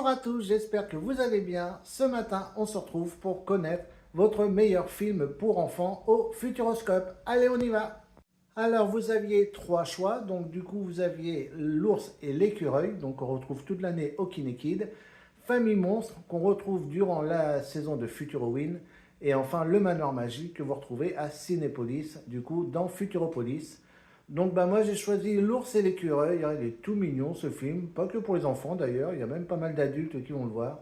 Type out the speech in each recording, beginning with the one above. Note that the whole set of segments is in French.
Bonjour à tous, j'espère que vous allez bien. Ce matin, on se retrouve pour connaître votre meilleur film pour enfants au Futuroscope. Allez, on y va. Alors, vous aviez trois choix. Donc, du coup, vous aviez l'ours et l'écureuil, donc qu'on retrouve toute l'année au Kinekid. Famille Monstre, qu'on retrouve durant la saison de Futurowin. Et enfin, le manoir magique que vous retrouvez à Cinépolis, du coup, dans Futuropolis. Donc bah moi j'ai choisi l'ours et l'écureuil, hein, il est tout mignon ce film, pas que pour les enfants d'ailleurs, il y a même pas mal d'adultes qui vont le voir.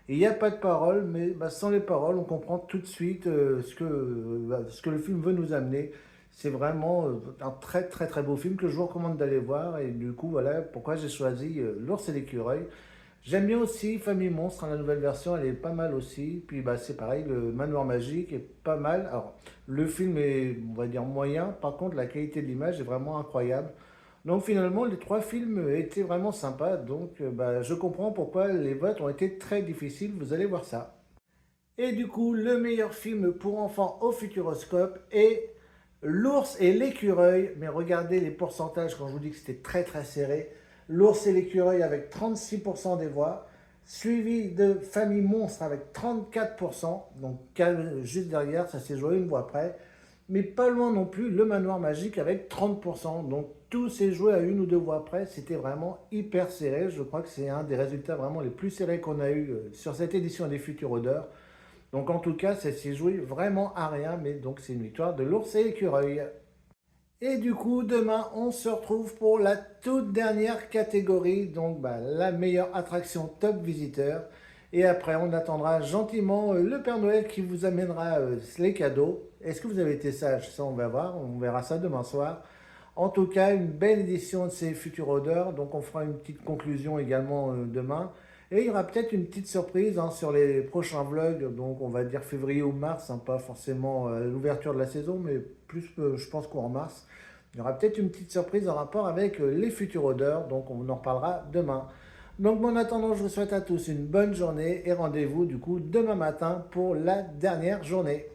Et il n'y a pas de paroles, mais bah, sans les paroles on comprend tout de suite ce que le film veut nous amener. C'est vraiment un très très très beau film que je vous recommande d'aller voir et du coup voilà pourquoi j'ai choisi l'ours et l'écureuil. J'aime bien aussi Famille Monstre, hein, la nouvelle version, elle est pas mal aussi. Puis bah, c'est pareil, le Manoir Magique est pas mal. Alors, le film est, on va dire, moyen. Par contre, la qualité de l'image est vraiment incroyable. Donc finalement, les trois films étaient vraiment sympas. Donc bah, je comprends pourquoi les votes ont été très difficiles. Vous allez voir ça. Et du coup, le meilleur film pour enfants au Futuroscope est L'ours et l'écureuil. Mais regardez les pourcentages quand je vous dis que c'était très très serré. L'ours et l'écureuil avec 36% des voix, suivi de Famille Monstre avec 34%, donc juste derrière, ça s'est joué une voix près, mais pas loin non plus le Manoir Magique avec 30%, donc tout s'est joué à une ou deux voix près, c'était vraiment hyper serré, je crois que c'est un des résultats vraiment les plus serrés qu'on a eu sur cette édition des Futurs Odeurs, donc en tout cas ça s'est joué vraiment à rien, mais donc c'est une victoire de l'ours et l'écureuil. Et du coup, demain, on se retrouve pour la toute dernière catégorie, donc bah, la meilleure attraction top visiteur. Et après, on attendra gentiment le Père Noël qui vous amènera les cadeaux. Est-ce que vous avez été sage? Ça, on va voir. On verra ça demain soir. En tout cas, une belle édition de ces futurs odeurs. Donc, on fera une petite conclusion également demain. Et il y aura peut-être une petite surprise hein, sur les prochains vlogs. Donc, on va dire février ou mars. Hein, pas forcément l'ouverture de la saison, mais plus, je pense, qu'en mars. Il y aura peut-être une petite surprise en rapport avec les futurs odeurs. Donc, on en reparlera demain. Donc, en attendant, je vous souhaite à tous une bonne journée et rendez-vous du coup demain matin pour la dernière journée.